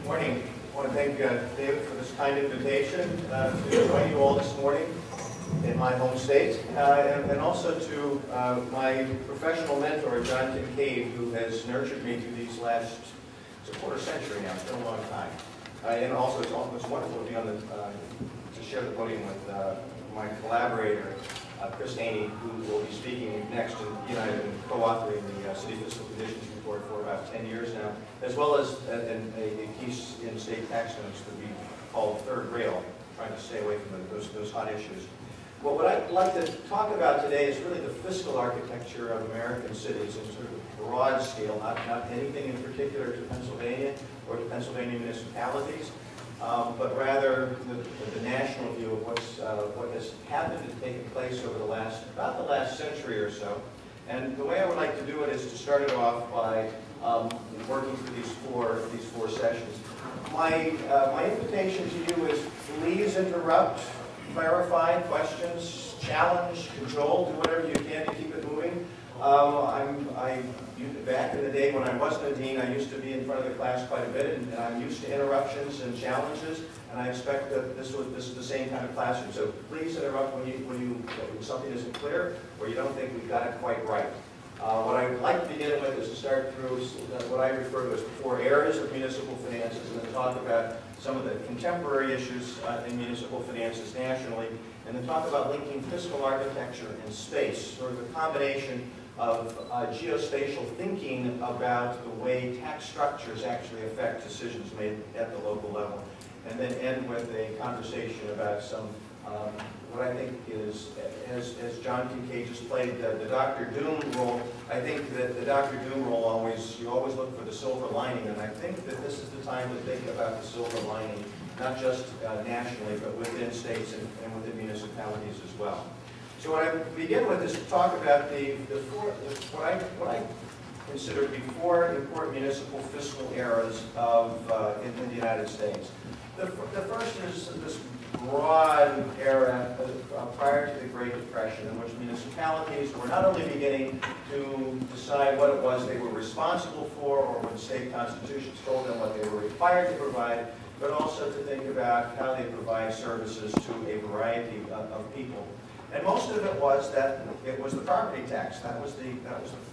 Morning. I want to thank David for this kind invitation to join you all this morning in my home state, and also to my professional mentor, John Kincaid, who has nurtured me through these last, it's a quarter century now, it's been a long time. And also, it's wonderful to be on to share the podium with my collaborator, Chris Hoene, who will be speaking next, and I've been co-authoring the City Fiscal Conditions Report for about 10 years now, as well as a piece in state tax notes that we call Third Rail, trying to stay away from those hot issues. Well, what I'd like to talk about today is really the fiscal architecture of American cities in sort of a broad scale, not anything in particular to Pennsylvania or to Pennsylvania municipalities, but rather the national view of what has happened and taken place over about the last century or so. And the way I would like to do it is to start it off by working through these four sessions. My invitation to you is please interrupt, clarify, questions, challenge, control, do whatever you can to keep it moving. Back in the day when I wasn't a dean, I used to be in front of the class quite a bit, and I'm used to interruptions and challenges, and I expect that this is the same kind of classroom. So please interrupt when something isn't clear or you don't think we've got it quite right. What I would like to begin with is to start through what I refer to as the four areas of municipal finances, and then talk about some of the contemporary issues in municipal finances nationally, and then talk about linking fiscal architecture and space, sort of a combination of geospatial thinking about the way tax structures actually affect decisions made at the local level, and then end with a conversation about some what I think is, as John Kincaid just played the Dr. Doom role, I think that the Dr. Doom role you always look for the silver lining, and I think that this is the time to think about the silver lining, not just nationally, but within states and within municipalities as well. So what I begin with is to talk about what I consider to be four important municipal fiscal eras in the United States. The first is this broad era prior to the Great Depression, in which municipalities were not only beginning to decide what it was they were responsible for, or when state constitutions told them what they were required to provide, but also to think about how they provide services to a variety of people. And most of it was that it was the property tax. That was the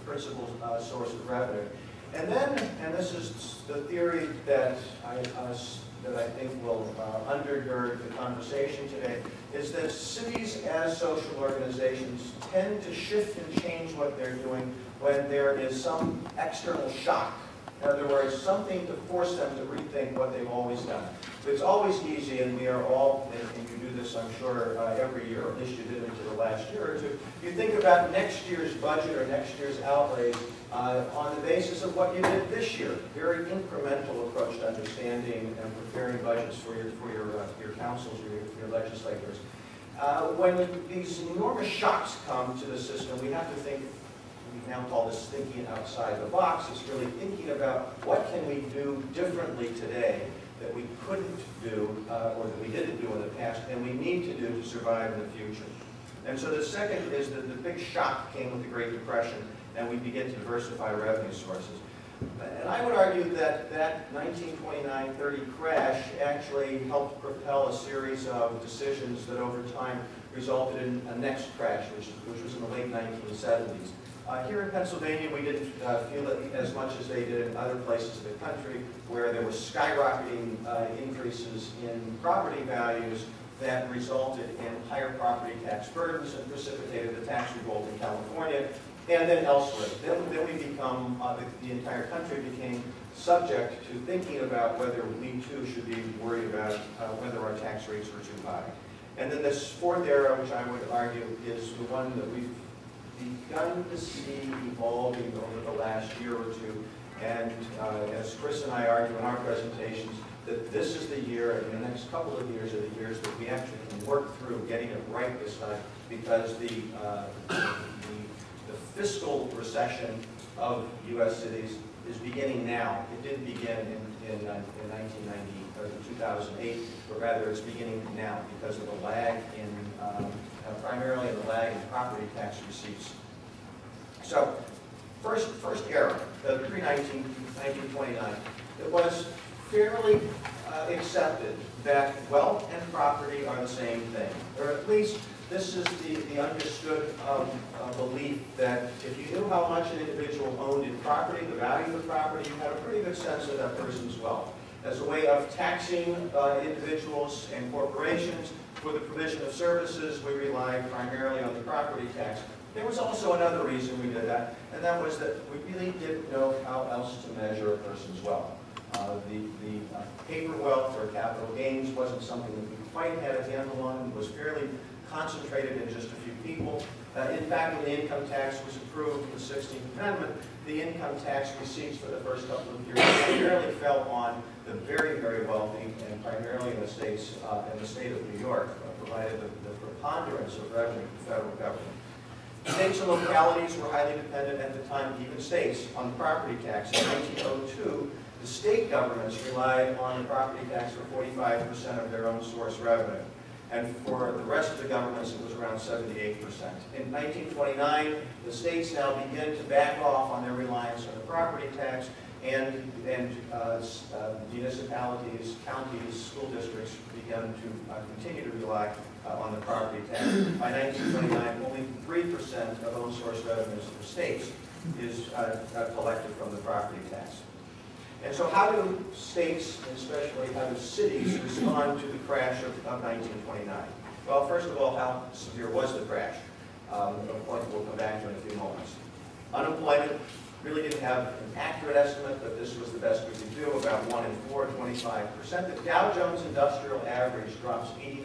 principal source of revenue. And then, and this is the theory that I think will undergird the conversation today, is that cities as social organizations tend to shift and change what they're doing when there is some external shock. In other words, something to force them to rethink what they've always done. It's always easy, and we are all, and you do this, I'm sure, every year, or at least you did into the last year or two, you think about next year's budget or next year's outlays on the basis of what you did this year. Very incremental approach to understanding and preparing budgets for your councils or your legislators. When these enormous shocks come to the system, we have to think. We now call this thinking outside the box. It's really thinking about what can we do differently today that we couldn't do or that we didn't do in the past and we need to do to survive in the future. And so the second is that the big shock came with the Great Depression, and we begin to diversify revenue sources. And I would argue that that 1929-30 crash actually helped propel a series of decisions that over time resulted in a next crash, which was in the late 1970s. Here in Pennsylvania, we didn't feel it as much as they did in other places of the country, where there were skyrocketing increases in property values that resulted in higher property tax burdens and precipitated the tax revolt in California, and then elsewhere. Then we become, the entire country became subject to thinking about whether we too should be worried about whether our tax rates were too high. And then this fourth era, which I would argue is the one that we've begun to see evolving over the last year or two, and as Chris and I argue in our presentations, that this is the year, and the next couple of years are the years that we actually can work through getting it right this time, because the fiscal recession of U.S. cities is beginning now. It didn't begin in 1990 or 2008, but rather it's beginning now because of the lag in primarily the lag in property tax receipts. So, first era, the pre-1929, it was fairly accepted that wealth and property are the same thing, or at least this is the understood belief that if you knew how much an individual owned in property, the value of the property, you had a pretty good sense of that person's wealth. As a way of taxing individuals and corporations for the provision of services, we relied primarily on the property tax. There was also another reason we did that, and that was that we really didn't know how else to measure a person's wealth. The paper wealth or capital gains wasn't something that we quite had a handle on. It was fairly concentrated in just a few people. In fact, when the income tax was approved in the 16th Amendment, the income tax receipts for the first couple of years primarily fell on the very, very wealthy, and primarily in the states, in the state of New York, provided the preponderance of revenue to the federal government. States and localities were highly dependent at the time, even states, on the property tax. In 1902, the state governments relied on the property tax for 45% of their own source revenue. And for the rest of the governments, it was around 78%. In 1929, the states now begin to back off on their reliance on the property tax, and municipalities, counties, school districts began to continue to rely on the property tax. By 1929, only 3% of own source revenues for states is collected from the property tax. And so how do states, and especially how do cities, respond to the crash of 1929? Well, first of all, how severe was the crash? A point we'll come back to in a few moments. Unemployment really didn't have an accurate estimate, but this was the best we could do, about 1 in 4, 25%. The Dow Jones Industrial Average drops 89%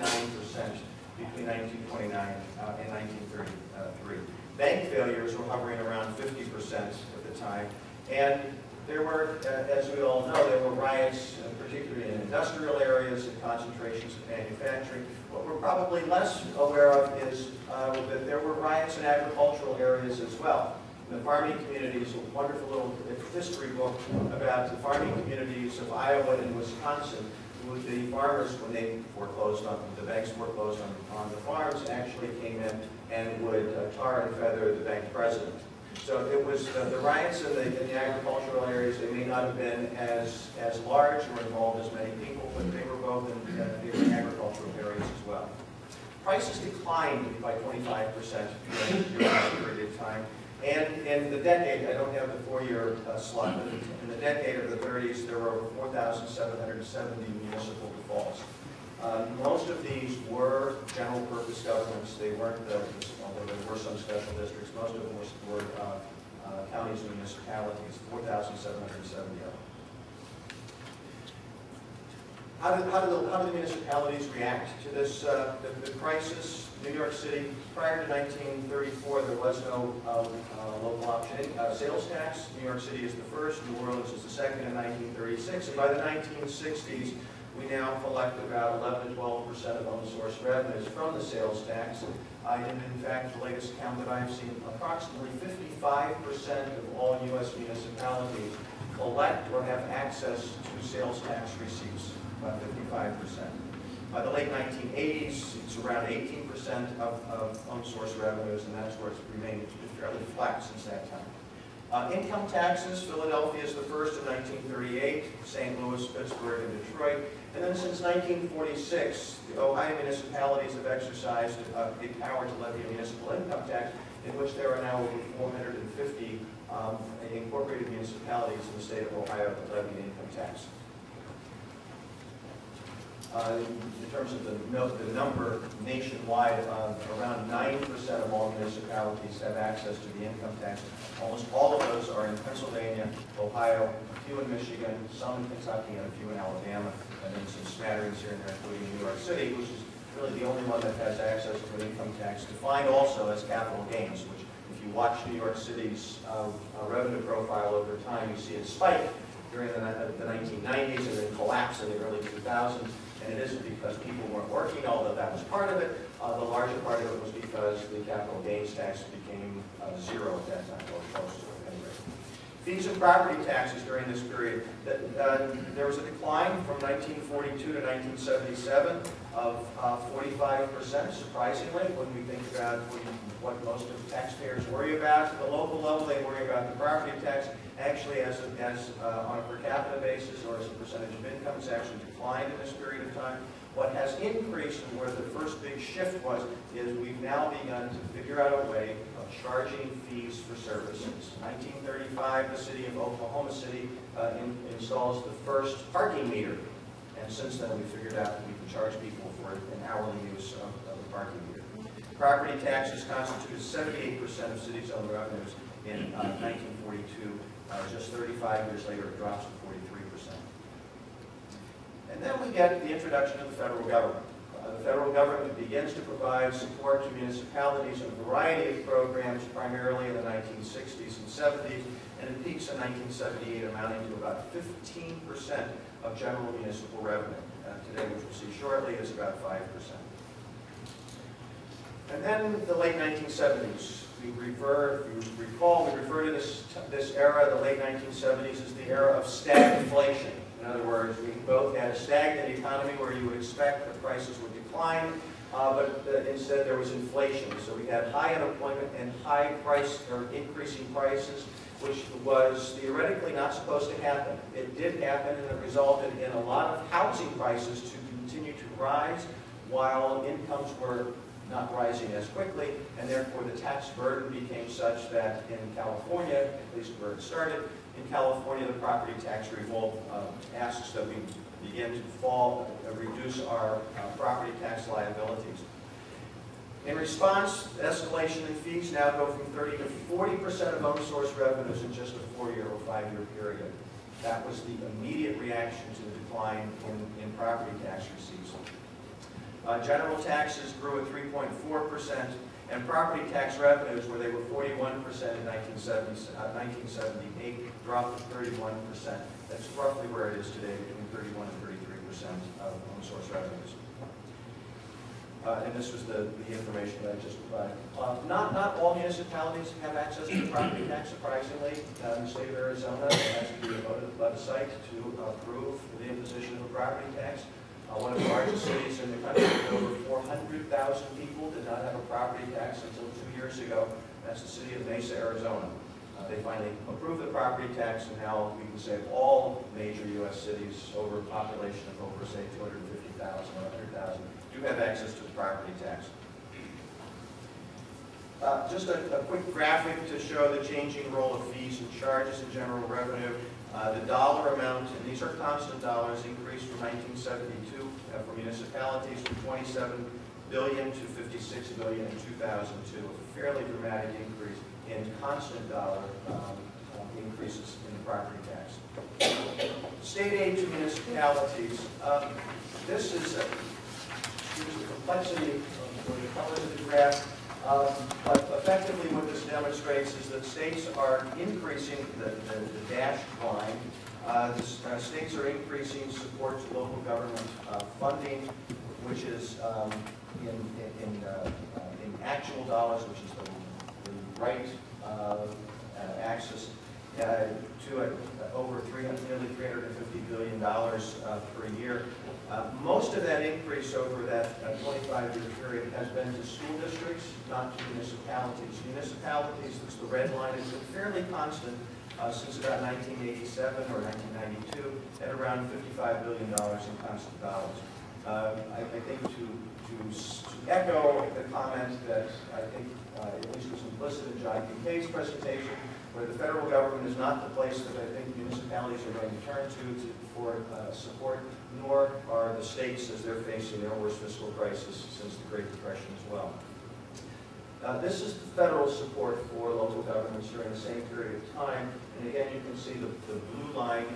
between 1929 and 1933. Bank failures were hovering around 50% at the time, and there were, as we all know, there were riots, particularly in industrial areas and concentrations of manufacturing. What we're probably less aware of is that there were riots in agricultural areas as well. In the farming communities, a wonderful little history book about the farming communities of Iowa and Wisconsin. The farmers, when they foreclosed on, the banks foreclosed on the farms, actually came in and would tar and feather the bank president. So it was the riots in the agricultural areas. They may not have been as large or involved as many people, but they were both in agricultural areas as well. Prices declined by 25% during that period of time. And in the decade, I don't have the 4-year slot, but in the decade of the 30s, there were over 4,770 municipal defaults. Most of these were general purpose governments. They weren't, although there were some special districts, most of them were counties and municipalities, 4,770 of them. How do the municipalities react to this the crisis? New York City, prior to 1934, there was no local option sales tax. New York City is the first, New Orleans is the second in 1936, and by the 1960s, we now collect about 11 to 12% of own source revenues from the sales tax. And in fact, the latest count that I've seen, approximately 55% of all U.S. municipalities collect or have access to sales tax receipts, about 55%. By the late 1980s, it's around 18% of own source revenues, and that's where it's remained fairly flat since that time. Income taxes, Philadelphia is the first in 1938, St. Louis, Pittsburgh, and Detroit. And then since 1946, the Ohio municipalities have exercised the power to levy a municipal income tax, in which there are now over 450 incorporated municipalities in the state of Ohio that levy an income tax. In terms of the number nationwide, around 9% of all municipalities have access to the income tax. Almost all of those are in Pennsylvania, Ohio, a few in Michigan, some in Kentucky, and a few in Alabama, and then some smatterings here and there, including New York City, which is really the only one that has access to an income tax, defined also as capital gains, which if you watch New York City's revenue profile over time, you see it spike during the 1990s and then collapse in the early 2000s. And it isn't because people weren't working, although that was part of it. The larger part of it was because the capital gains tax became zero at that time, or close to it anyway. Fees and property taxes during this period. There was a decline from 1942 to 1977 of 45%, surprisingly, when we think about what most of the taxpayers worry about. At the local level, they worry about the property tax. Actually, on a per capita basis or as a percentage of income, it's actually declined in this period of time. What has increased, and where the first big shift was, is we've now begun to figure out a way of charging fees for services. In 1935, the city of Oklahoma City installs the first parking meter. And since then, we figured out that we can charge people for an hourly use of the parking meter. Property taxes constituted 78% of city's own revenues in 1942. Just 35 years later, it drops to 43%. And then we get the introduction of the federal government. The federal government begins to provide support to municipalities in a variety of programs, primarily in the 1960s and 70s, and it peaks in 1978, amounting to about 15% of general municipal revenue. Today, which we'll see shortly, is about 5%. And then the late 1970s. If you recall, we refer to this era, the late 1970s, as the era of stagflation. In other words, we both had a stagnant economy where you would expect that prices would decline, but instead there was inflation. So we had high unemployment and increasing prices, which was theoretically not supposed to happen. It did happen, and it resulted in a lot of housing prices to continue to rise while incomes were not rising as quickly, and therefore the tax burden became such that in California, at least where it started, in California the property tax revolt asks that we begin to reduce our property tax liabilities. In response, escalation in fees now go from 30 to 40% of own source revenues in just a 4-year or 5-year period. That was the immediate reaction to the decline in property tax receipts. General taxes grew at 3.4%, and property tax revenues, where they were 41% in 1978, dropped to 31%. That's roughly where it is today, between 31 and 33% of own source revenues. And this was the information that I just provided. Not all municipalities have access to property tax, surprisingly. In the state of Arizona, it has to be voted by the site to approve the imposition of a property tax. One of the largest cities in the country, with over 400,000 people, did not have a property tax until 2 years ago. That's the city of Mesa, Arizona. They finally approved the property tax, and now we can say all major U.S. cities over a population of over, say, 250,000 or 100,000 do have access to the property tax. Just a quick graphic to show the changing role of fees and charges in general revenue. The dollar amount, and these are constant dollars, increased from 1972 for municipalities from $27 billion to $56 billion in 2002, a fairly dramatic increase in constant dollar increases in the property tax. State aid to municipalities. This is the complexity of the colors of the graph. But effectively what this demonstrates is that states are increasing the dashed line. States are increasing support to local government funding, which is in actual dollars, which is the right axis, to over nearly $350 billion per year. Most of that increase over that 25-year period has been to school districts, not to municipalities. Municipalities, that's the red line, has been fairly constant since about 1987 or 1992 at around $55 billion in constant dollars. I think to echo the comment that I think at least was implicit in John Kincaid's presentation, where the federal government is not the place that I think municipalities are going to turn to for support, nor are the states as they're facing their worst fiscal crisis since the Great Recession as well. This is the federal support for local governments during the same period of time. And again, you can see the blue line,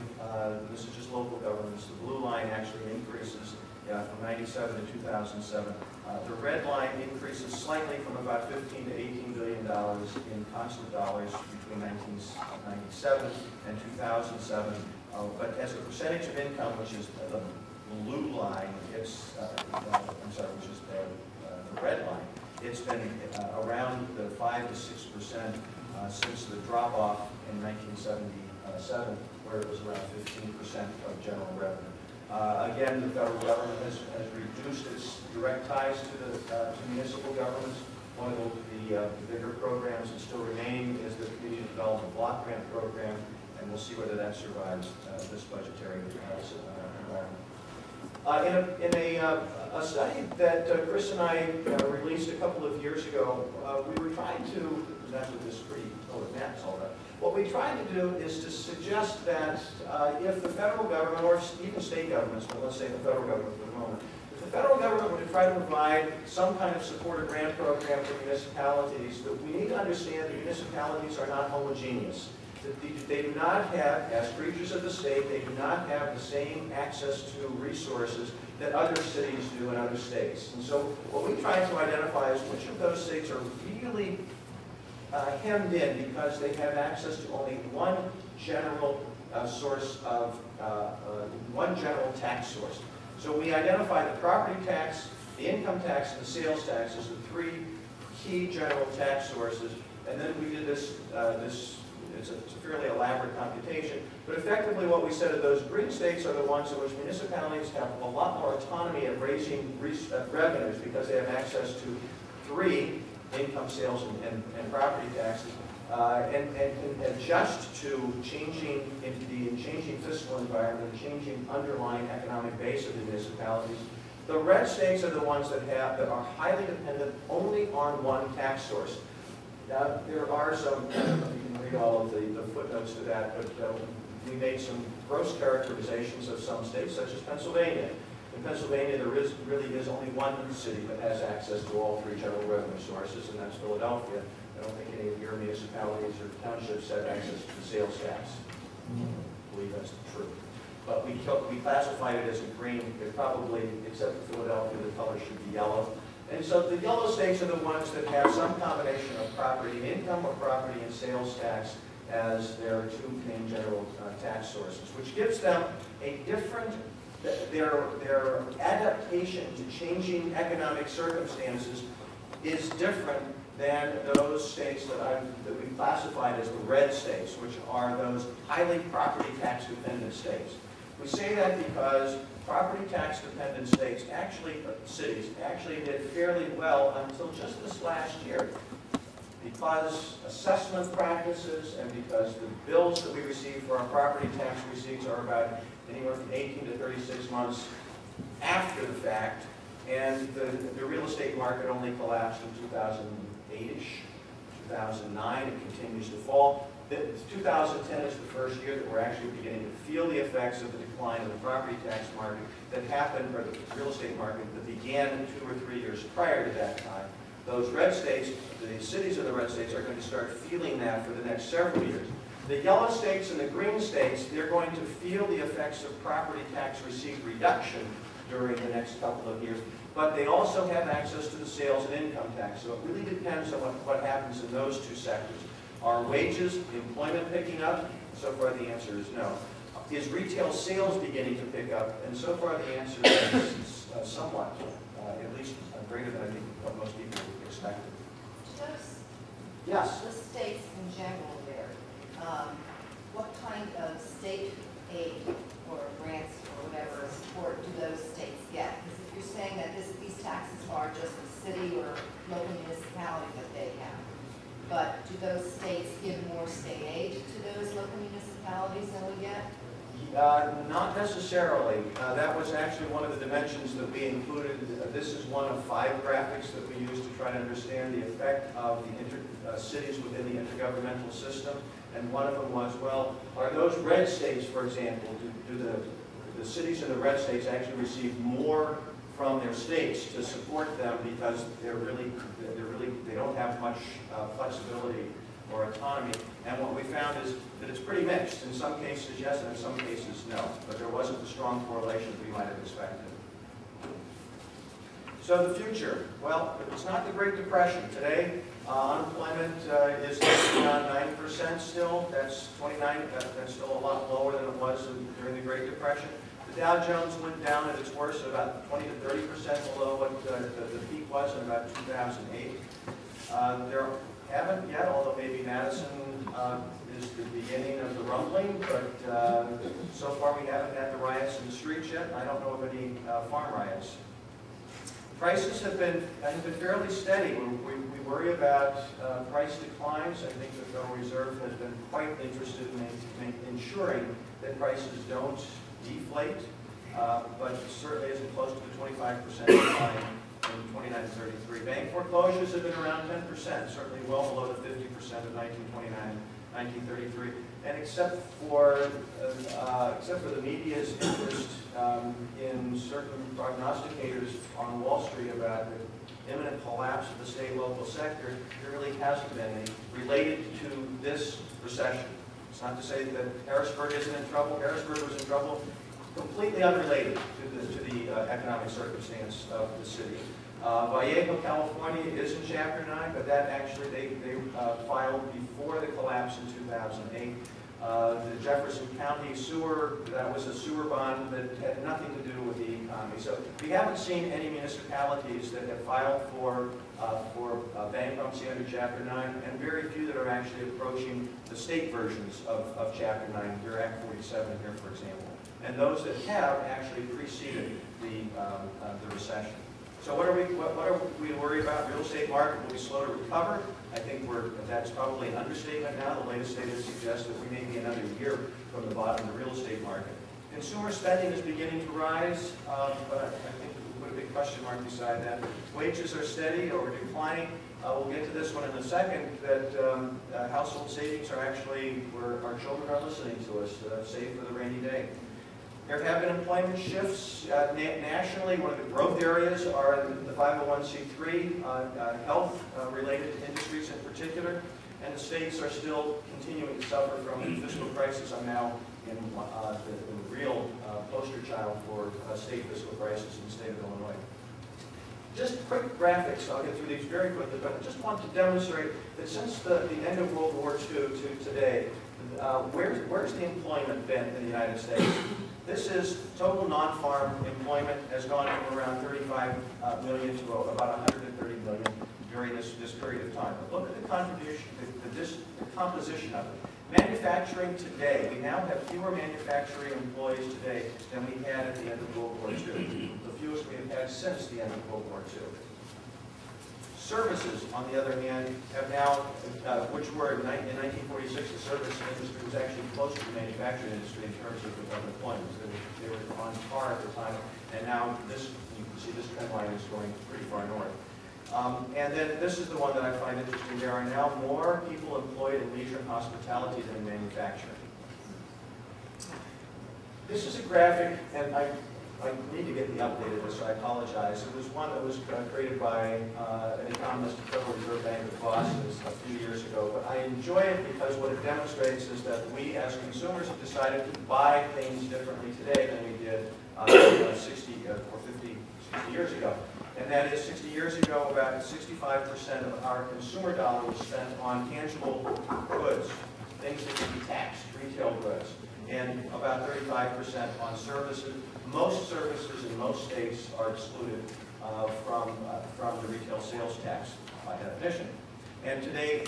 this is just local governments. The blue line actually increases from 97 to 2007. The red line increases slightly from about $15 to $18 billion in constant dollars between 1997 and 2007. But as a percentage of income, which is the blue line, it's, which is the red line, it's been around the 5 to 6% since the drop-off in 1977, where it was around 15% of general revenue. Again, the federal government has reduced its direct ties to municipal governments. One of the bigger programs that's still remaining is the Community Development Block Grant Program, and we'll see whether that survives this budgetary environment. In a study that Chris and I released a couple of years ago, we were trying to, that's what this pretty colored map's all about. What we tried to do is to suggest that if the federal government, or even state governments, but let's say the federal government for the moment, if the federal government were to try to provide some kind of support or grant program for municipalities, that we need to understand that municipalities are not homogeneous. They do not have, as creatures of the state, they do not have the same access to resources that other cities do in other states. And so what we try to identify is which of those states are really hemmed in because they have access to only one general source of, one general tax source. So we identify the property tax, the income tax, and the sales tax as the three key general tax sources. And then we did this, it's a fairly elaborate computation, but effectively what we said is those green states are the ones in which municipalities have a lot more autonomy in raising revenues because they have access to three income, sales, and property taxes, and can adjust to changing fiscal environment, changing underlying economic base of the municipalities. The red states are the ones that are highly dependent only on one tax source. Now, there are some, you can read all of the footnotes to that, but we made some gross characterizations of some states, such as Pennsylvania. In Pennsylvania, there really is only one city that has access to all three general revenue sources, and that's Philadelphia. I don't think any of your municipalities or townships have access to the sales tax. I believe that's true. But we classified it as a green. It probably, except for Philadelphia, the color should be yellow. And so the yellow states are the ones that have some combination of property and income or property and sales tax as their two main general tax sources, which gives them a different, their adaptation to changing economic circumstances is different than those states that we classified as the red states, which are those highly property tax dependent states. We say that because property tax dependent states, cities, actually did fairly well until just this last year. Because assessment practices and because the bills that we receive for our property tax receipts are about anywhere from 18 to 36 months after the fact, and the real estate market only collapsed in 2008-ish, 2009, it continues to fall. 2010 is the first year that we're actually beginning to feel the effects of the decline in the property tax market that happened, or the real estate market that began 2 or 3 years prior to that time. Those red states, the cities of the red states, are going to start feeling that for the next several years. The yellow states and the green states, they're going to feel the effects of property tax receipt reduction during the next couple of years, but they also have access to the sales and income tax. So it really depends on what happens in those two sectors. Are wages, employment picking up? So far the answer is no. Is retail sales beginning to pick up? And so far the answer is somewhat, at least greater than I think what most people expected. Yes? The states in general there, what kind of state aid or grants or whatever support do those states get? Because if you're saying that these taxes are just the city or local municipality that they have, but do those states give more state aid to those local municipalities than we get? Not necessarily. That was actually one of the dimensions that we included. This is one of 5 graphics that we use to try to understand the effect of the cities within the intergovernmental system. And one of them was, well, are those red states, for example, do the cities in the red states actually receive more from their states to support them because they don't have much flexibility or autonomy? And what we found is that it's pretty mixed. In some cases, yes, and in some cases, no. But there wasn't the strong correlation that we might have expected. So the future. Well, it's not the Great Depression. Today, unemployment is around 9% still. That's 29. That's still a lot lower than it was during the Great Depression. The Dow Jones went down at its worst at about 20 to 30% below what the peak was in about 2008. There haven't yet, although maybe Madison is the beginning of the rumbling, but so far we haven't had the riots in the streets yet. I don't know of any farm riots. Prices have been fairly steady. We worry about price declines. I think the Federal Reserve has been quite interested in ensuring that prices don't deflate, but certainly isn't close to the 25% decline in 29-33. Bank foreclosures have been around 10%, certainly well below the 50% of 1929, 1933. And except for the media's interest in certain prognosticators on Wall Street about the imminent collapse of the state and local sector, there really hasn't been any related to this recession. It's not to say that Harrisburg isn't in trouble. Harrisburg was in trouble completely unrelated to the economic circumstance of the city. Vallejo, California is in Chapter 9, but that actually they filed before the collapse in 2008. The Jefferson County sewer, that was a sewer bond that had nothing to do with the economy. So we haven't seen any municipalities that have filed for bankruptcy under Chapter 9, and very few that are actually approaching the state versions of Chapter 9, your Act 47 here, for example. And those that have actually preceded the recession. So what are we worried about? Real estate market will be slow to recover. I think that's probably an understatement now. The latest data suggests that we may be another year from the bottom of the real estate market. Consumer spending is beginning to rise, but I think we put a big question mark beside that. Wages are steady or declining. We'll get to this one in a second, that household savings are actually where our children are listening to us, save for the rainy day. There have been employment shifts nationally. One of the growth areas are the 501c3, health-related industries in particular, and the states are still continuing to suffer from the fiscal crisis. I'm now in the real poster child for state fiscal crisis in the state of Illinois. Just quick graphics, I'll get through these very quickly, but I just want to demonstrate that since the end of World War II to today, where's the employment been in the United States? This is total non-farm employment has gone from around 35 million to about 130 million during this period of time. But look at the contribution, the composition of it. Manufacturing today, we now have fewer manufacturing employees today than we had at the end of World War II. The fewest we have had since the end of World War II. Services, on the other hand, have now, which were in 1946, the service industry was actually close to the manufacturing industry in terms of employment. They were on par at the time, and now you can see this trend line is going pretty far north. And then this is the one that I find interesting. There are now more people employed in leisure and hospitality than in manufacturing. This is a graphic, and I need to get the update of this, so I apologize. It was one that was created by an economist at the Federal Reserve Bank of Boston a few years ago. But I enjoy it because what it demonstrates is that we as consumers have decided to buy things differently today than we did 60 years ago. And that is 60 years ago, about 65% of our consumer dollar was spent on tangible goods, things that can be taxed, retail goods, and about 35% on services. Most services in most states are excluded from the retail sales tax by definition. And today,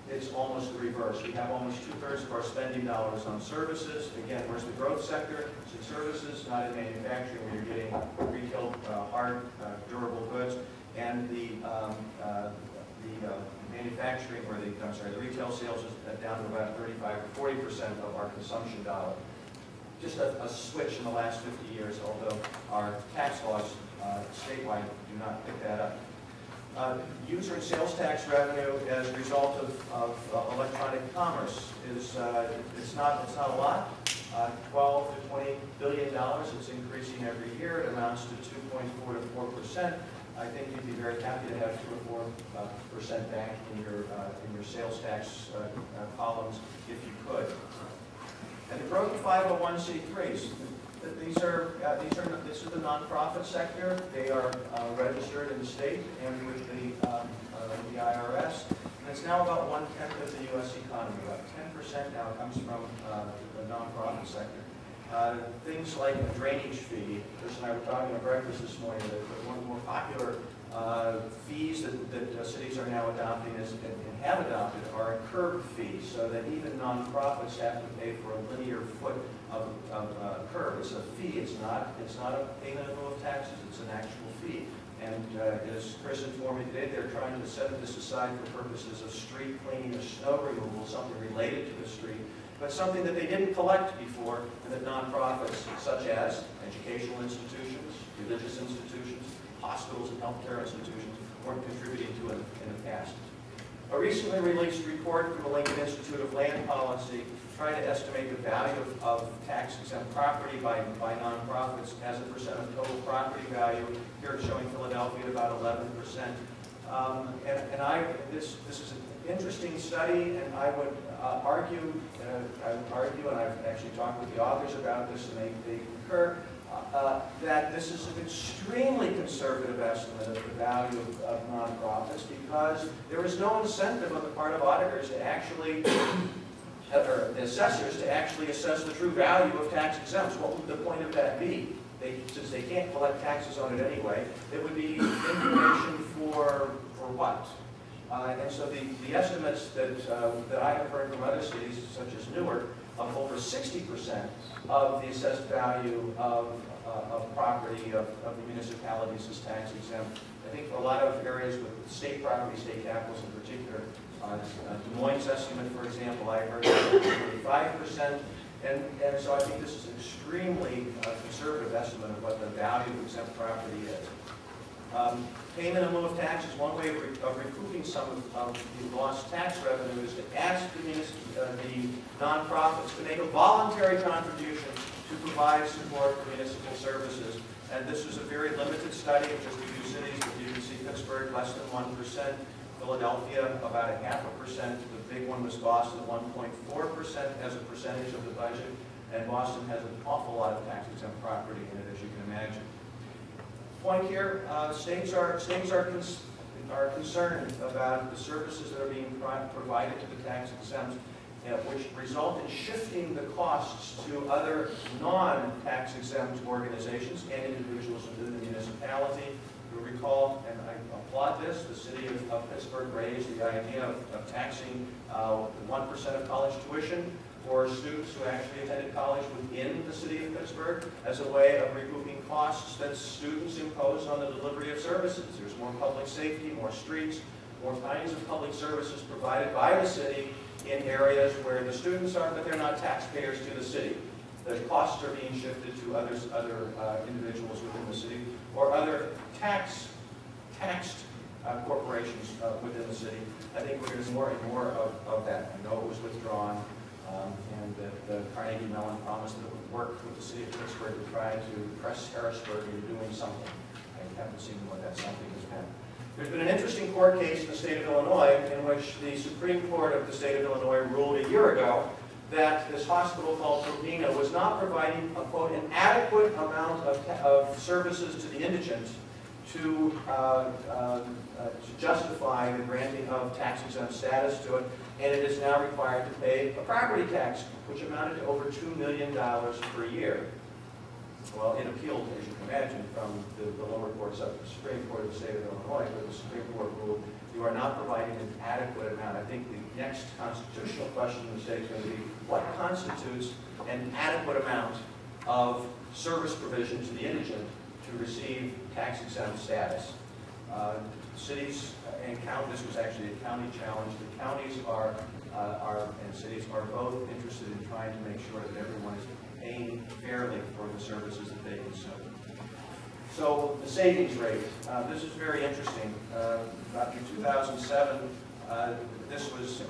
it's almost the reverse. We have almost 2/3 of our spending dollars on services. Again, where's the growth sector? It's in services, not in manufacturing, where you're getting retail, hard, durable goods, and the manufacturing, or the retail sales is down to about 35 or 40% of our consumption dollar. Just a switch in the last 50 years, although our tax laws statewide do not pick that up. User and sales tax revenue as a result of electronic commerce is it's not a lot. $12 to $20 billion. It's increasing every year. It amounts to 2.4 to 4%. I think you'd be very happy to have 2 or 4% back in your sales tax columns if you could. And the growth of 501c3s. This is the nonprofit sector. They are registered in the state and with the IRS. And it's now about 1/10 of the U.S. economy. About 10% now comes from the nonprofit sector. Things like a drainage fee. Chris and I were talking at breakfast this morning that one of the more popular fees that cities are now adopting and have adopted are curb fees, so that even nonprofits have to pay for a linear foot of curb. It's a fee. It's not a payment in lieu of taxes. It's an actual fee. And as Chris informed me today, they're trying to set this aside for purposes of street cleaning or snow removal, something related to the street, but something that they didn't collect before, and that nonprofits such as educational institutions, religious institutions, hospitals and healthcare institutions weren't contributing to in the past. A recently released report from the Lincoln Institute of Land Policy tried to estimate the value of tax-exempt property by nonprofits as a percent of total property value. Here it's showing Philadelphia at about 11%. This is an interesting study, and I would argue, and I've actually talked with the authors about this, and they concur, that this is an extremely conservative estimate of the value of nonprofits, because there is no incentive on the part of auditors to actually, or the assessors to actually assess the true value of tax exempts. What would the point of that be? Since they can't collect taxes on it anyway, it would be information for what? And so the estimates that I have heard from other cities, such as Newark, of over 60% of the assessed value of property of the municipalities is tax exempt. I think for a lot of areas with state property, state capitals in particular, Des Moines' estimate, for example, I heard 35%. And so I think this is an extremely conservative estimate of what the value of exempt property is. Payment in lieu of tax is one way of recouping some of the lost tax revenue, is to ask the nonprofits to make a voluntary contribution to provide support for municipal services. And this was a very limited study of just a few cities, but you can see Pittsburgh less than 1%, Philadelphia about 0.5%, the big one was Boston, 1.4% as a percentage of the budget, and Boston has an awful lot of tax-exempt property in it, as you can imagine. Point here, states are concerned about the services that are being provided to the tax-exempt, which result in shifting the costs to other non-tax-exempt organizations and individuals within the municipality. You'll recall, and I applaud this, the city of Pittsburgh raised the idea of taxing 1% of college tuition for students who actually attended college within the city of Pittsburgh as a way of recouping costs that students impose on the delivery of services. There's more public safety, more streets, more kinds of public services provided by the city in areas where the students are, but they're not taxpayers to the city. The costs are being shifted to other individuals within the city, or other taxed corporations within the city. I think we're going to see more and more of that. I know it was withdrawn, and the Carnegie Mellon promised that it would work with the city of Pittsburgh to try to press Harrisburg into doing something. I haven't seen what that something has been. There's been an interesting court case in the state of Illinois in which the Supreme Court of the state of Illinois ruled a year ago that this hospital called Hoene was not providing, quote, an adequate amount of services to the indigent to justify the granting of tax-exempt status to it, and it is now required to pay a property tax, which amounted to over $2 million per year. Well, it appealed, as you can imagine, from the lower courts up to the Supreme Court of the state of Illinois, but the Supreme Court ruled you are not providing an adequate amount. I think the next constitutional question in the state is going to be, what constitutes an adequate amount of service provision to the indigent to receive tax-exempt status? Cities and counties, this was actually a county challenge. The counties and cities are both interested in trying to make sure that everyone is paying fairly for the services that they consume. So the savings rate, this is very interesting. Back in 2007, this was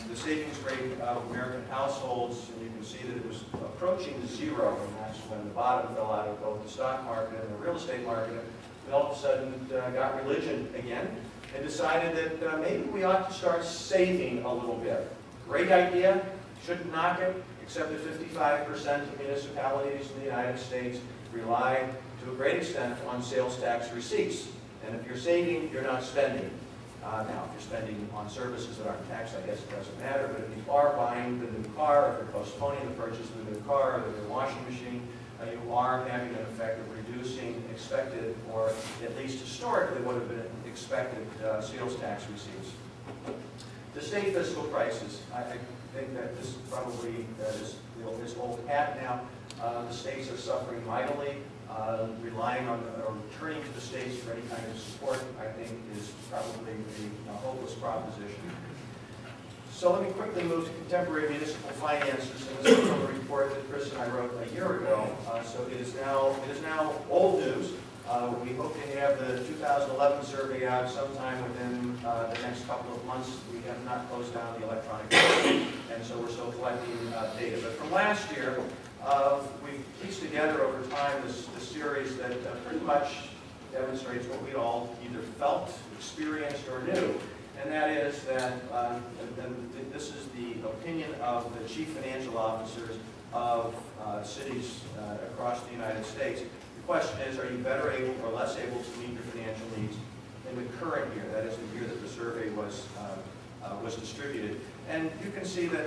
the savings rate of American households, and you can see that it was approaching zero, and that's when the bottom fell out of both the stock market and the real estate market. We all of a sudden got religion again and decided that maybe we ought to start saving a little bit. Great idea, shouldn't knock it, except that 55% of municipalities in the United States rely to a great extent on sales tax receipts. And if you're saving, you're not spending. Now, if you're spending on services that aren't taxed, I guess it doesn't matter, but if you are buying the new car, if you're postponing the purchase of the new car or the new washing machine, you are having an effect of reducing expected, or at least historically would have been expected, sales tax receipts. The state fiscal crisis, I think that this probably is old hat now. The states are suffering mightily. Relying on or turning to the states for any kind of support, I think, is probably a hopeless proposition. So let me quickly move to contemporary municipal finances, and this is from a report that Chris and I wrote a year ago. So it is now old news. We hope to have the 2011 survey out sometime within the next couple of months. We have not closed down the electronic voting, and so we're still collecting data. But from last year, we've pieced together over time this series that pretty much demonstrates what we all either felt, experienced, or knew. And that is that this is the opinion of the chief financial officers of cities across the United States. The question is, are you better able or less able to meet your financial needs in the current year? That is the year that the survey was distributed. And you can see that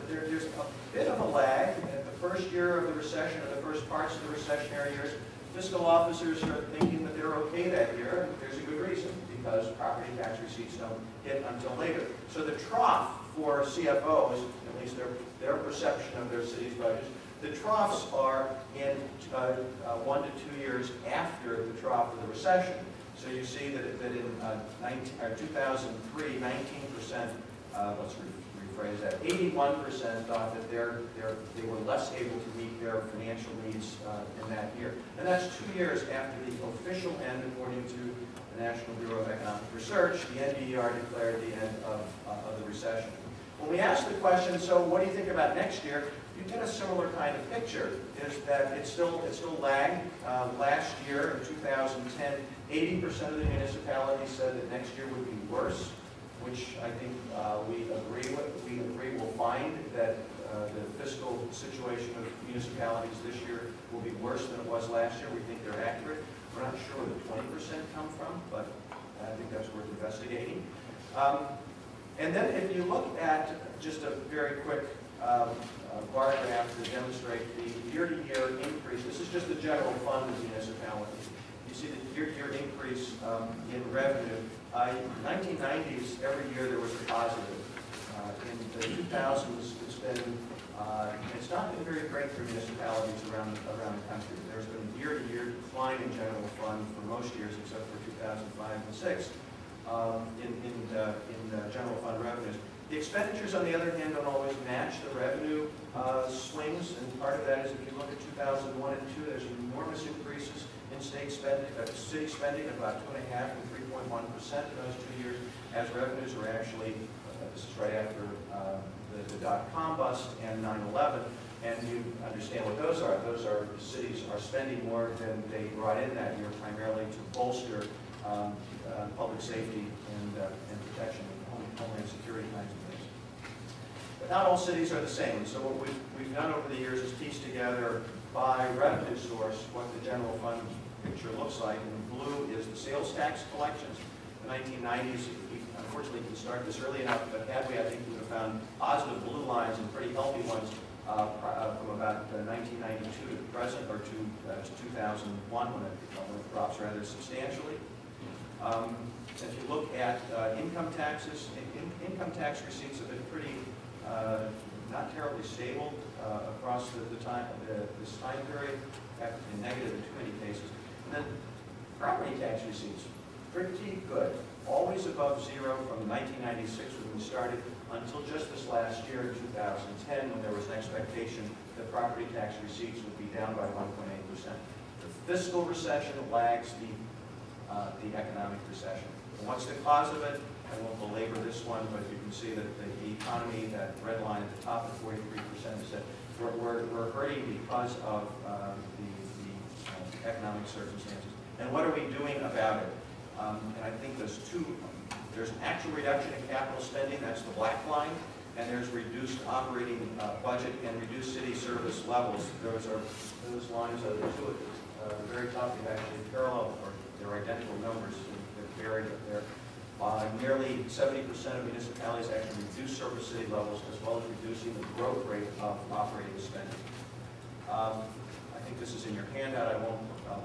there's a bit of a lag. At the first year of the recession, or the first parts of the recessionary years, fiscal officers are thinking that they're okay that year, and there's a good reason, because property tax receipts don't hit until later. So the trough for CFOs, at least their perception of their city's budgets, the troughs are in 1 to 2 years after the trough of the recession. So you see that in 2003, 19%, let's rephrase that, 81% thought that they were less able to meet their financial needs in that year. And that's 2 years after the official end, according to the National Bureau of Economic Research. The NBER declared the end of the recession. When we asked the question, so what do you think about next year? You get a similar kind of picture, is that it still lagged. Last year, in 2010, 80% of the municipalities said that next year would be worse, which I think we agree with. We agree we'll find that the fiscal situation of municipalities this year will be worse than it was last year. We think they're accurate. We're not sure where the 20% come from, but I think that's worth investigating. And then if you look at just a very quick bar graph to demonstrate the year-to-year increase. This is just the general fund of municipalities. You see the year-to-year increase in revenue. In the 1990s, every year there was a positive. In the 2000s, it's not been very great for municipalities around the country. There's been a year-to-year decline in general fund for most years, except for 2005 and 6 in general fund revenues. The expenditures, on the other hand, don't always match the revenue swings, and part of that is if you look at 2001 and 2, there's enormous increases in state spending, city spending, about 2.5% and 3.1% in those 2 years, as revenues were actually, this is right after the dot-com bust and 9/11, and you understand what those are. Those are, cities are spending more than they brought in that year, primarily to bolster public safety and protection, homeland security kinds of things. But not all cities are the same. So what we've done over the years is piece together by revenue source what the general fund picture looks like. And blue is the sales tax collections. The 1990s, we unfortunately didn't start this early enough, but had we, I think we would have found positive blue lines and pretty healthy ones from about 1992 to the present, or to 2001 when it drops rather substantially. If you look at income taxes, income tax receipts have been pretty, not terribly stable across this time period, in negative in too many cases. And then property tax receipts, pretty good, always above zero from 1996 when we started until just this last year in 2010 when there was an expectation that property tax receipts would be down by 1.8%. The fiscal recession lags the economic recession. And what's the cause of it? I won't belabor this one, but you can see that the economy, that red line at the top of 43%, is that we're hurting because of the economic circumstances. And what are we doing about it? And I think there's an actual reduction in capital spending, that's the black line, and there's reduced operating budget and reduced city service levels. Those lines are the two at the very top. They actually parallel, or they're identical numbers. They're buried up there. Nearly 70% of municipalities actually reduce surface city levels, as well as reducing the growth rate of operating spending. I think this is in your handout. I won't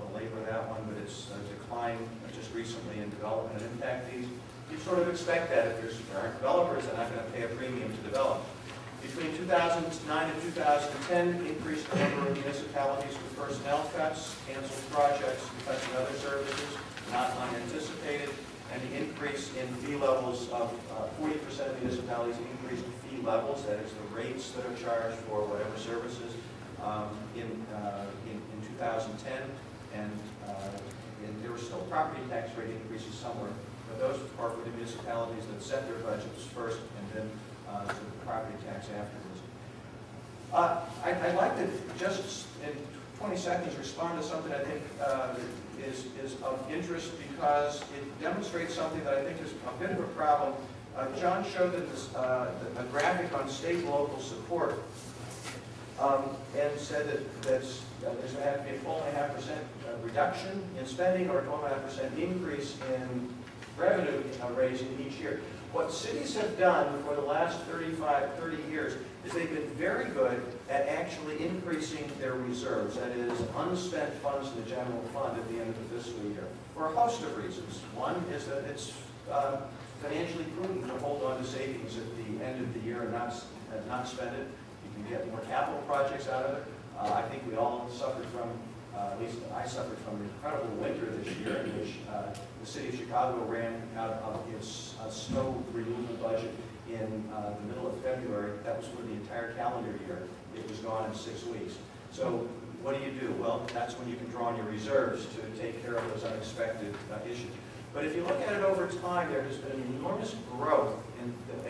belabor that one, but it's a decline just recently in development and impact fees. You sort of expect that if there aren't developers, they're not going to pay a premium to develop. Between 2009 and 2010, increased the number of municipalities with personnel cuts, canceled projects, cuts in other services, not unanticipated, and the increase in fee levels of 40% of municipalities increased fee levels, that is the rates that are charged for whatever services in 2010, and there were still property tax rate increases somewhere, but those are for the municipalities that set their budgets first and then to the property tax afterwards. I'd like to just in 20 seconds respond to something I think is of interest because it demonstrates something that I think is a bit of a problem. John showed a graphic on state and local support and said that there's going to have to be a 12.5% reduction in spending or a 12.5% increase in revenue raising each year. What cities have done for the last 30 years is they've been very good at actually increasing their reserves, that is, unspent funds in the general fund at the end of the fiscal year, for a host of reasons. One is that it's financially prudent to hold on to savings at the end of the year and not spend it. You can get more capital projects out of it. I think we all suffered from, at least I suffered from an incredible winter this year in which the city of Chicago ran out of its snow removal budget in the middle of February. That was for the entire calendar year. It was gone in 6 weeks. So what do? Well, that's when you can draw on your reserves to take care of those unexpected issues. But if you look at it over time, there has been enormous growth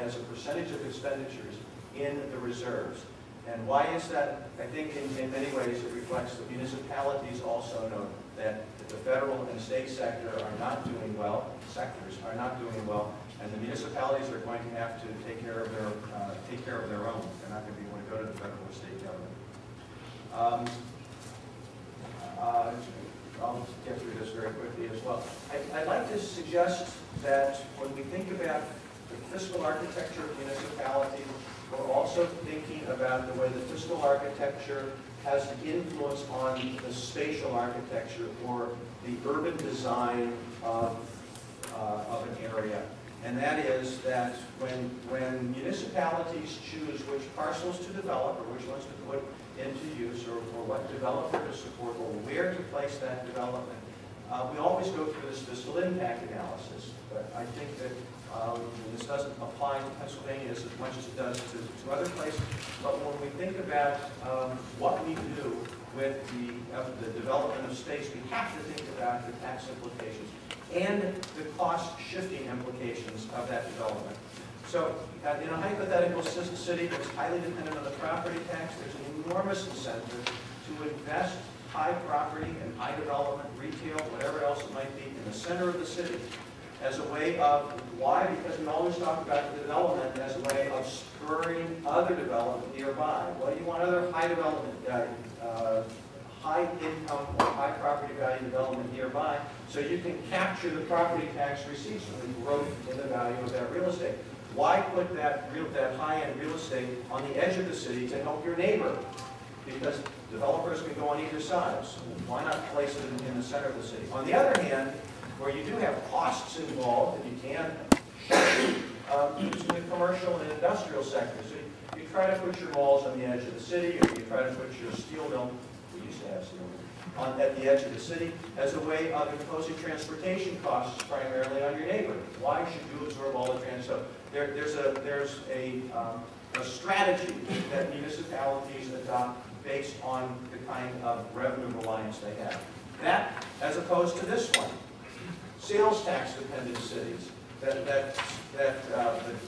as a percentage of expenditures in the reserves. And why is that? I think in many ways it reflects that municipalities also know that the federal and state sector are not doing well, sectors are not doing well, and the municipalities are going to have to take care of their own. They're not going to be able to go to the federal or state government. I'll get through this very quickly as well. I'd like to suggest that when we think about the fiscal architecture of municipalities, we're also thinking about the way the fiscal architecture has an influence on the spatial architecture or the urban design of an area. And that is that when municipalities choose which parcels to develop or which ones to put into use or what developer to support or where to place that development, we always go through this fiscal impact analysis. But I think that this doesn't apply to Pennsylvania as much as it does to other places. But when we think about what we do with the development of states, we have to think about the tax implications and the cost-shifting implications of that development. So in a hypothetical city that's highly dependent on the property tax, there's an enormous incentive to invest high property and high development, retail, whatever else it might be, in the center of the city as a way of, why? Because we always talk about the development as a way of spurring other development nearby. Well, you want other high development, high income or high property value development nearby, so you can capture the property tax receipts from the growth in the value of that real estate. Why put that high-end real estate on the edge of the city to help your neighbor? Because developers can go on either side. So why not place it in the center of the city? On the other hand, where you do have costs involved, and you can, it's in the commercial and industrial sector. So you try to put your malls on the edge of the city, or you try to put your steel mill, we used to have steel mill, at the edge of the city as a way of imposing transportation costs primarily on your neighbor. Why should you absorb all the transit? So there's a strategy that municipalities adopt based on the kind of revenue reliance they have. That, as opposed to this one, sales tax dependent cities. The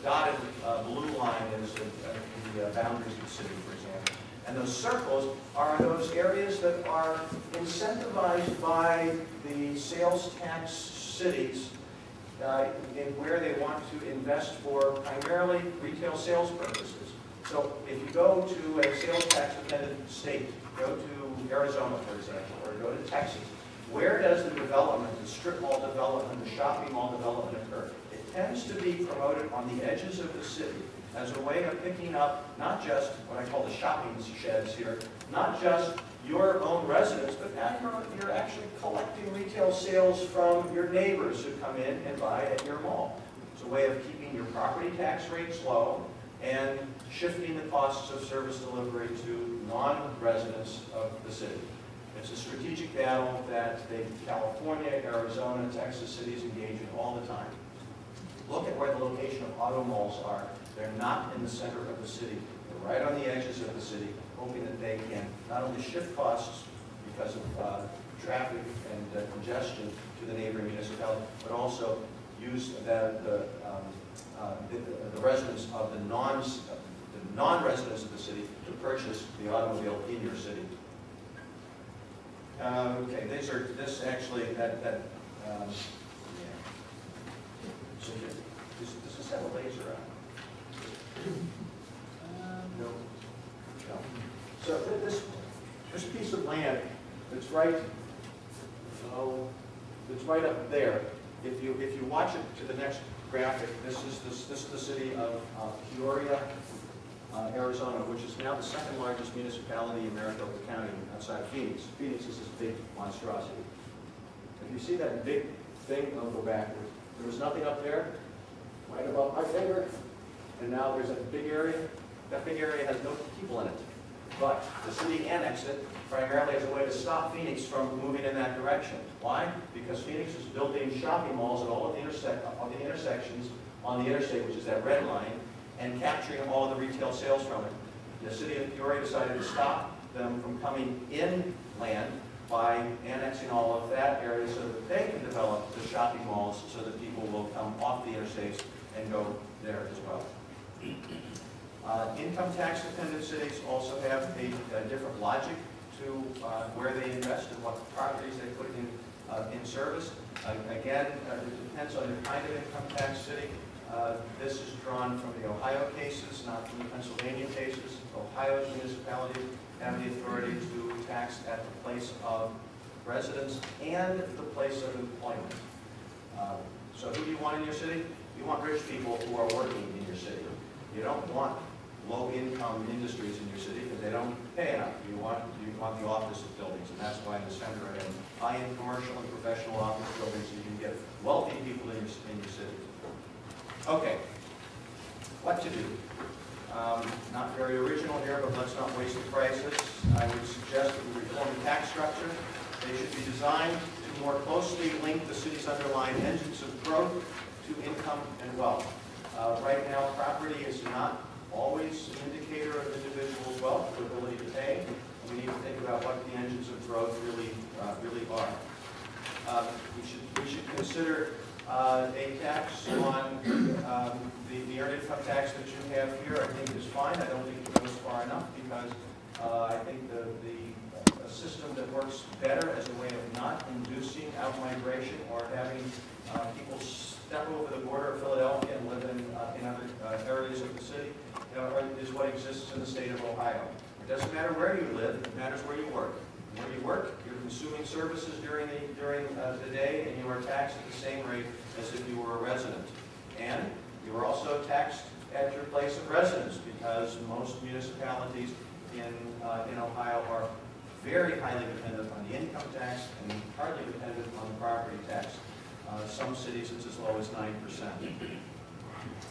dotted blue line is the boundaries of the city, for example. And those circles are those areas that are incentivized by the sales tax cities in where they want to invest for primarily retail sales purposes. So if you go to a sales tax dependent state, go to Arizona, for example, or go to Texas, where does the development, the strip mall development, the shopping mall development occur? It tends to be promoted on the edges of the city as a way of picking up not just what I call the shopping sheds here, not just your own residents, but now you're actually collecting retail sales from your neighbors who come in and buy at your mall. It's a way of keeping your property tax rates low and shifting the costs of service delivery to non-residents of the city. It's a strategic battle that California, Arizona, Texas cities engage in all the time. Look at where the location of auto malls are. They're not in the center of the city. They're right on the edges of the city, hoping that they can not only shift costs because of traffic and congestion to the neighboring municipality, but also use the residents of the non-residents of the city to purchase the automobile in your city. Okay, does this have a laser on it? No. No. So this piece of land that's right up there, if you watch it to the next graphic, this is the city of Peoria, Arizona, which is now the second largest municipality in Maricopa County outside of Phoenix. Phoenix is this big monstrosity. If you see that big thing, I'll go backwards. There was nothing up there, right above my finger, and now there's a big area. That big area has no people in it. But the city annexed it primarily as a way to stop Phoenix from moving in that direction. Why? Because Phoenix is building shopping malls at all of the intersections on the interstate, which is that red line, and capturing all of the retail sales from it. The city of Peoria decided to stop them from coming inland by annexing all of that area so that they can develop the shopping malls so that people will come off the interstates and go there as well. Income tax dependent cities also have a different logic to where they invest and what properties they put in service. Again, it depends on the kind of income tax city. This is drawn from the Ohio cases, not from the Pennsylvania cases. Ohio's municipalities have the authority to tax at the place of residence and the place of employment. So who do you want in your city? You want rich people who are working in your city. You don't want low-income industries in your city because they don't pay enough. You want the office buildings, and that's why in the center I have high-end commercial and professional office buildings so you can get wealthy people in your city. Okay, what to do? Not very original here, but let's not waste the crisis. I would suggest that we reform the tax structure. They should be designed to more closely link the city's underlying engines of growth to income and wealth. Right now, property is not always an indicator of individuals' wealth or ability to pay. We need to think about what the engines of growth really are. We should consider a tax on the earned income tax that you have here. I think is fine. I don't think it goes far enough because I think a system that works better as a way of not inducing out-migration or having people step over the border of Philadelphia and live in other areas of the city is what exists in the state of Ohio. It doesn't matter where you live, it matters where you work. Where you work, you're consuming services during the day, and you are taxed at the same rate as if you were a resident. And you are also taxed at your place of residence because most municipalities in Ohio are very highly dependent on the income tax and hardly dependent on the property tax. Some cities it's as low as 9%.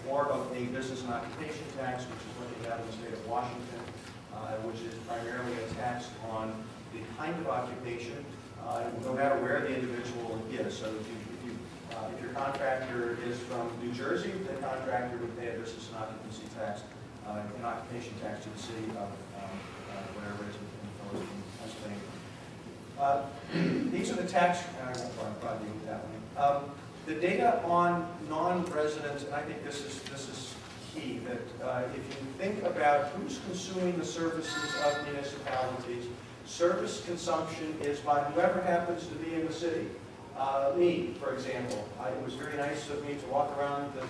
Or of a business and occupation tax, which is what they have in the state of Washington, which is primarily a tax on the kind of occupation, no matter where the individual is. So if your contractor is from New Jersey, the contractor would pay a business and occupancy tax, an occupation tax to the city of whatever it is in Pennsylvania. These are the tax, I won't bother you with that one. The data on non-residents, and I think this is key, that if you think about who's consuming the services of municipalities, service consumption is by whoever happens to be in the city. Me, for example, it was very nice of me to walk around, not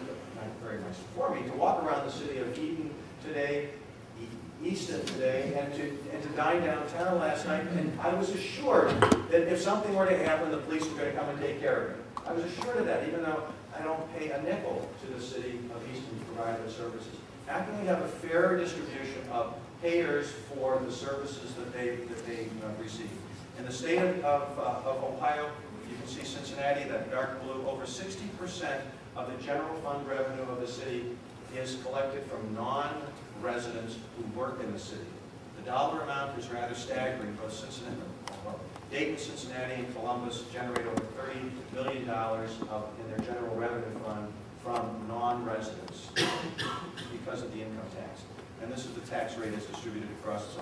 very nice for me, to walk around the city of Easton today. Easton today and to dine downtown last night, and I was assured that if something were to happen, the police were going to come and take care of it. I was assured of that, even though I don't pay a nickel to the city of Easton to provide those services. How can we have a fair distribution of payers for the services that they receive? In the state of Ohio, you can see Cincinnati, that dark blue, over 60% of the general fund revenue of the city is collected from non-residents who work in the city. The dollar amount is rather staggering. Both Dayton, Cincinnati, and Columbus generate over $30 million in their general revenue fund from non-residents because of the income tax. And this is the tax rate that's distributed across so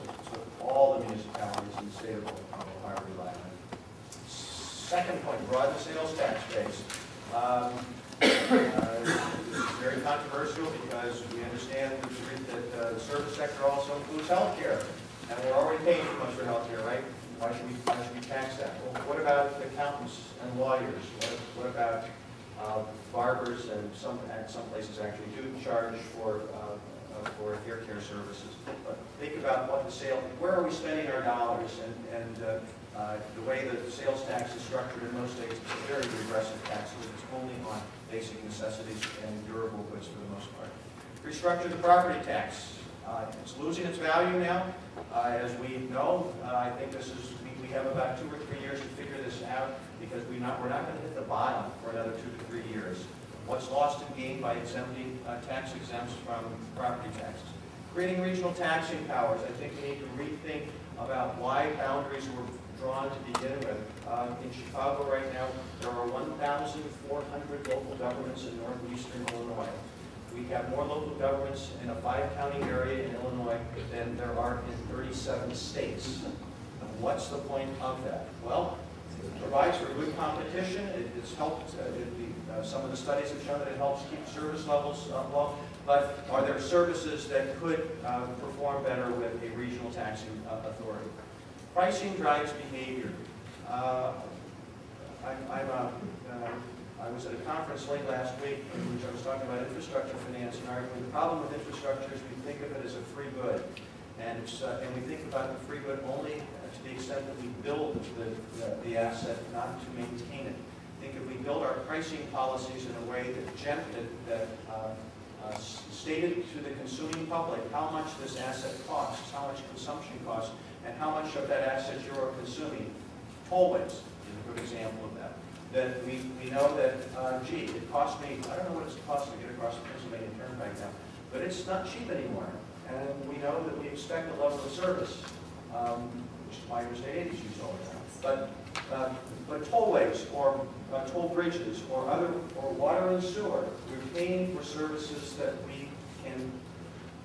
all the municipalities in the state of Ohio rely on it. Second point, broaden the sales tax base. This is very controversial because we understand that the service sector also includes health care. And we're already paying too much for health care, right? Why should we tax that? Well, what about accountants and lawyers? What about barbers, and some places actually do charge for hair care services. But think about what the where are we spending our dollars, and the way the sales tax is structured in most states, it's a very regressive tax. It's only on basic necessities and durable goods for the most part. Restructure the property tax. It's losing its value now. As we know, I think we have about 2 or 3 years to figure this out, because we're not going to hit the bottom for another 2 to 3 years. What's lost and gained by exempting tax exempts from property taxes? Creating regional taxing powers. I think we need to rethink about why boundaries were drawn to begin with. In Chicago right now, there are 1,400 local governments in northeastern Illinois. We have more local governments in a 5-county area in Illinois than there are in 37 states. What's the point of that? Well, it provides for good competition. It's helped, some of the studies have shown that it helps keep service levels low. But are there services that could perform better with a regional taxing authority? Pricing drives behavior. I was at a conference late last week in which I was talking about infrastructure finance, and arguing the problem with infrastructure is we think of it as a free good. And we think about the free good only to the extent that we build the asset, not to maintain it. I think if we build our pricing policies in a way that stated to the consuming public how much this asset costs, how much consumption costs, and how much of that asset you are consuming. Tollways is a good example of that. That we know that, gee, it costs me, I don't know what it's costing to get across the Pennsylvania Turnpike now, but it's not cheap anymore. And we know that we expect a level of service, which is why interstate 80s use all the time. But tollways or toll bridges or water and sewer, we're paying for services that we can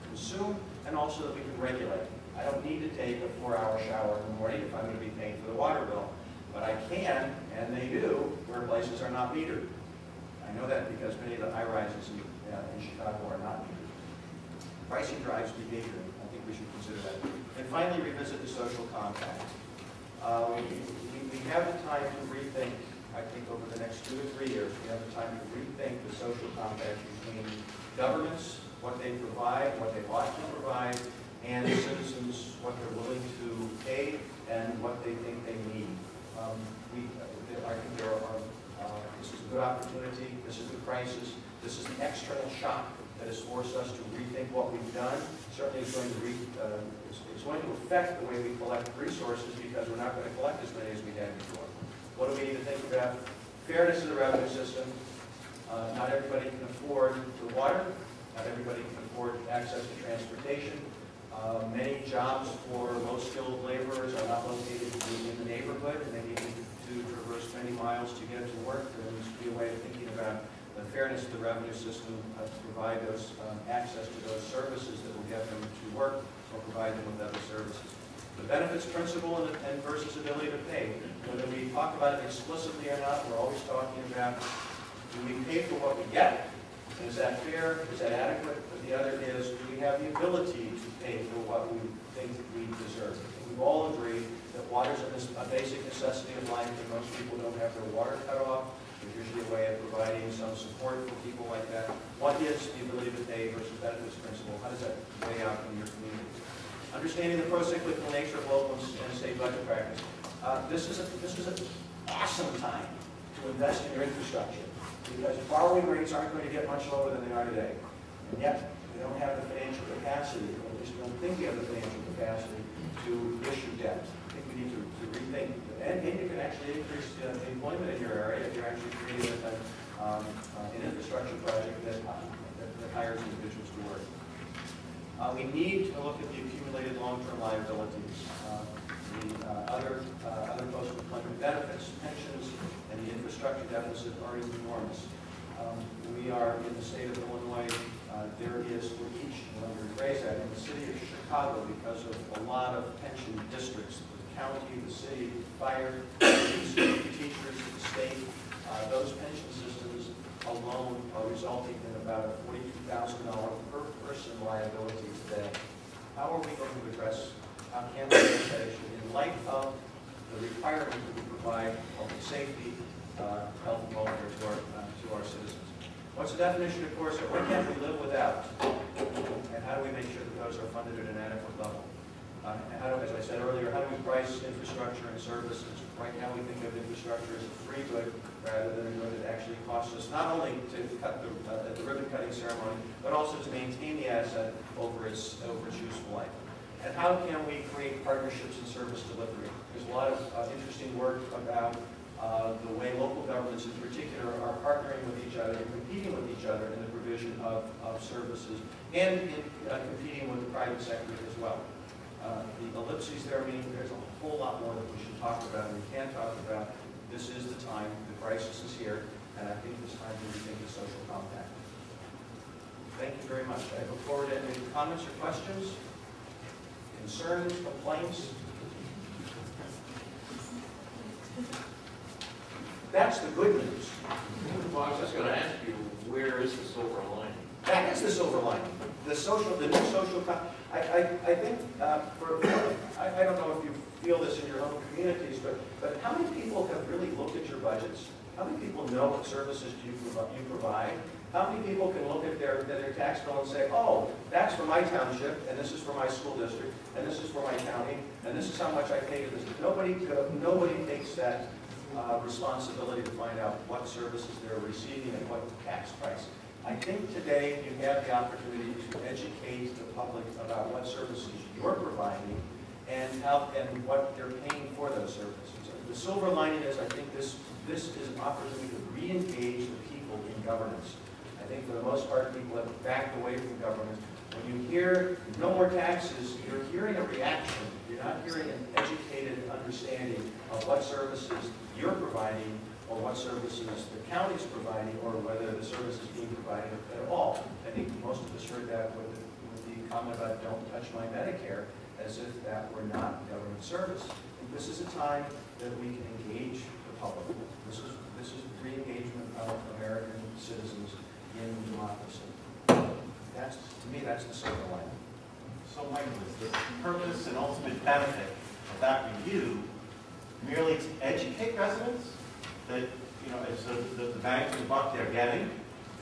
consume and also that we can regulate. I don't need to take a 4-hour shower in the morning if I'm going to be paying for the water bill. But I can, and they do, where places are not metered. I know that because many of the high-rises in Chicago are not metered. Pricing drives behavior. I think we should consider that. And finally, revisit the social compact. We have the time to rethink, I think over the next 2 to 3 years, we have the time to rethink the social compact between governments, what they provide, what they ought to provide, and citizens, what they're willing to pay and what they think they need. I think this is a good opportunity, this is the crisis, this is the external shock that has forced us to rethink what we've done. Certainly it's going to affect the way we collect resources, because we're not going to collect as many as we had before. What do we need to think about? Fairness of the revenue system. Not everybody can afford the water, not everybody can afford access to transportation. Many jobs for low-skilled laborers are not located in the neighborhood, and they need to traverse many miles to get to work. There needs to be a way of thinking about the fairness of the revenue system to provide those access to those services that will get them to work or provide them with other services. The benefits principle and versus ability to pay. Whether we talk about it explicitly or not, we're always talking about, do we pay for what we get? And is that fair? Is that adequate? But the other is, do we have the ability to pay for what we think we deserve? And we've all agreed that water is a basic necessity of life, and most people don't have their water cut off. There's usually a way of providing some support for people like that. What is the ability to pay versus benefits principle? How does that weigh out in your community? understanding the pro-cyclical nature of local and state budget practice. This is an awesome time to invest in your infrastructure because borrowing rates aren't going to get much lower than they are today. And yet, we don't have the financial capacity, or at least we don't think we have the financial capacity to issue debt. I think we need to rethink. And you can actually increase employment in your area if you're actually creating an infrastructure project that hires individuals to work. We need to look at the accumulated long-term liabilities, the other post-employment benefits, pensions, and the infrastructure deficit are enormous. We are in the state of Illinois. There is for each, let me rephrase that, in the city of Chicago, because of a lot of pension districts, the county, the city, fire, the teachers, the state, those pension systems alone are resulting in about a $42,000 per person liability today. How are we going to address, how can we address that issue in light of the requirement that we provide public safety, health and welfare to our citizens? What's the definition of course of what can't we live without? And how do we make sure that those are funded at an adequate level? And how do, as I said earlier, how do we price infrastructure and services? Right now we think of infrastructure as a free good rather than a good that actually costs us not only to cut the ribbon cutting ceremony, but also to maintain the asset over its useful life. And how can we create partnerships in service delivery? There's a lot of interesting work about the way local governments in particular are partnering with each other and competing with each other in the provision of services and in competing with the private sector as well. The ellipses there mean there's a whole lot more that we should talk about and we can talk about. This is the time, the crisis is here, and I think it's time to rethink the social compact. Thank you very much. I look forward to any comments or questions, concerns, complaints. That's the good news. Well, I was just going to ask you, where is the silver lining? That is the silver lining. The new social, I think, I don't know if you feel this in your own communities, but how many people have really looked at your budgets? How many people know what services you provide? How many people can look at their tax bill and say, oh, that's for my township, and this is for my school district, and this is for my county, and this is how much I pay to this. Nobody takes that responsibility to find out what services they're receiving and what tax price. I think today you have the opportunity to educate the public about what services you're providing and what they're paying for those services. The silver lining is I think this is an opportunity to re-engage the people in governance. I think for the most part people have backed away from governance. When you hear no more taxes, you're hearing a reaction. You're not hearing an educated understanding of what services you're providing or what services the county's providing or whether the service is being provided at all. I think most of us heard that with the comment about don't touch my Medicare as if that were not government service. And this is a time that we can engage the public. This is re-engagement of American citizens in democracy. To me, that's the silver lining. So, Michael, is the purpose and ultimate benefit of that review merely to educate residents that, so the bang for the buck they're getting,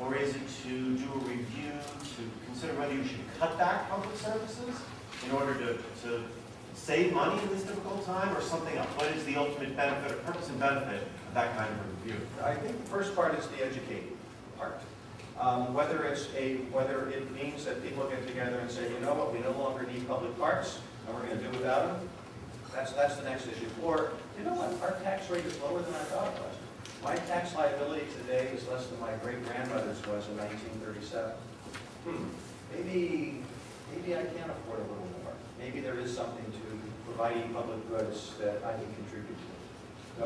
or is it to do a review to consider whether you should cut back public services in order to save money in this difficult time, or something else? What is the ultimate benefit, or purpose and benefit of that kind of a review? I think the first part is the educate part. Whether it means that people get together and say, you know what, we no longer need public parks, and we're going to do without them, that's the next issue. Or, you know what, our tax rate is lower than I thought it was. My tax liability today is less than my great-grandmother's was in 1937. Maybe I can afford a little more. Maybe there is something to providing public goods that I can contribute to. So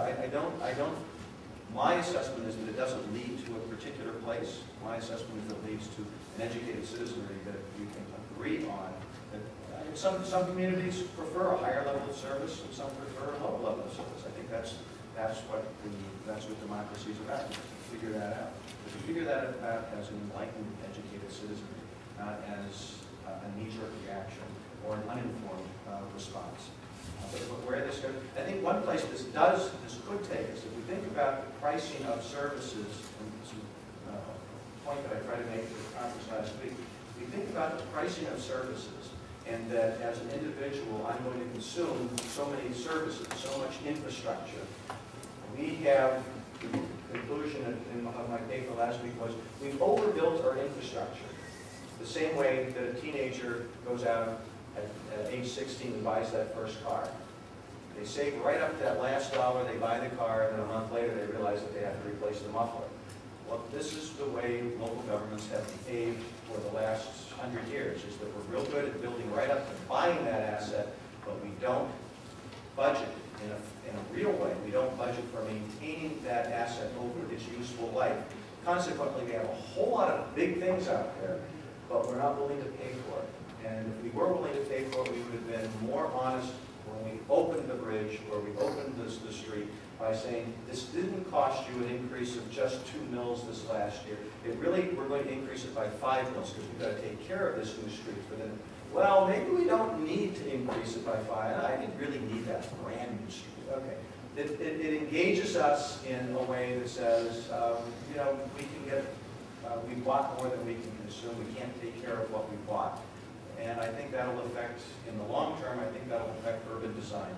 my assessment is that it doesn't lead to a particular place. My assessment is that it leads to an educated citizenry that we can agree on. Some communities prefer a higher level of service, and some prefer a lower level of service. I think that's what democracy is about. Figure that out. But to figure that out as an enlightened, educated citizenry, not as a knee-jerk reaction or an uninformed response. But where this goes, I think one place this could take us, if we think about the pricing of services, and this is a point that I tried to make at the conference last week, if we think about the pricing of services and that as an individual, I'm going to consume so many services, so much infrastructure. We have, the conclusion of my paper last week was, we've overbuilt our infrastructure. The same way that a teenager goes out at age 16 and buys that first car. They save right up to that last dollar, they buy the car, and then a month later they realize that they have to replace the muffler. Well, this is the way local governments have behaved for the last 100 years, is that we're real good at building right up to buying that asset, but we don't budget in a real way. We don't budget for maintaining that asset over its useful life. Consequently, we have a whole lot of big things out there, but we're not willing to pay for it. And if we were willing to pay for it, we would have been more honest when we opened the bridge or we opened the street by saying, this didn't cost you an increase of just 2 mils this last year. We're going to increase it by 5 mils because we've got to take care of this new street for them. Well, maybe we don't need to increase it by 5. I didn't really need that brand new street. Okay. It engages us in a way that says, you know, we bought more than we can consume. We can't take care of what we bought. And I think that'll affect, in the long term, I think that'll affect urban design.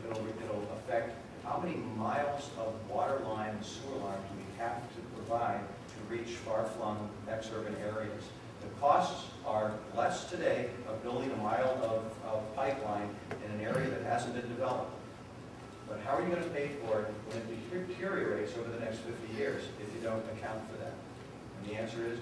It'll affect how many miles of water line and sewer line do we have to provide to reach far-flung ex-urban areas. The costs are less today of building a mile of pipeline in an area that hasn't been developed. But how are you going to pay for it when it deteriorates over the next 50 years if you don't account for that? And the answer is,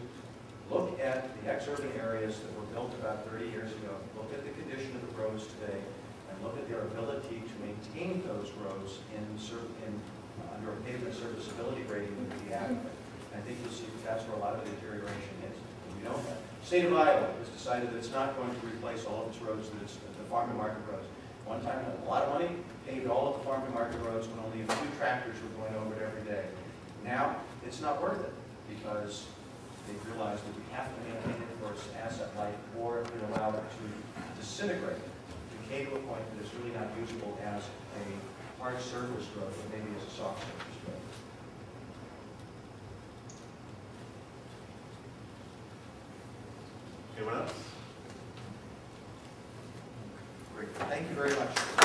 look at the ex-urban areas that were built about 30 years ago. Look at the condition of the roads today, and look at their ability to maintain those roads under a pavement serviceability rating that would be adequate. And I think you'll see that that's where a lot of the deterioration is. We don't have. The state of Iowa has decided that it's not going to replace all of its roads, that it's the farm and market roads. One time, a lot of money, paved all of the farm and market roads when only a few tractors were going over it every day. Now, it's not worth it because they've realized that we have to maintain it for its asset life, or it will allow it to disintegrate, decay to a point that it's really not usable as a hard surface road, but maybe as a soft surface road. Anyone else? Great. Thank you very much.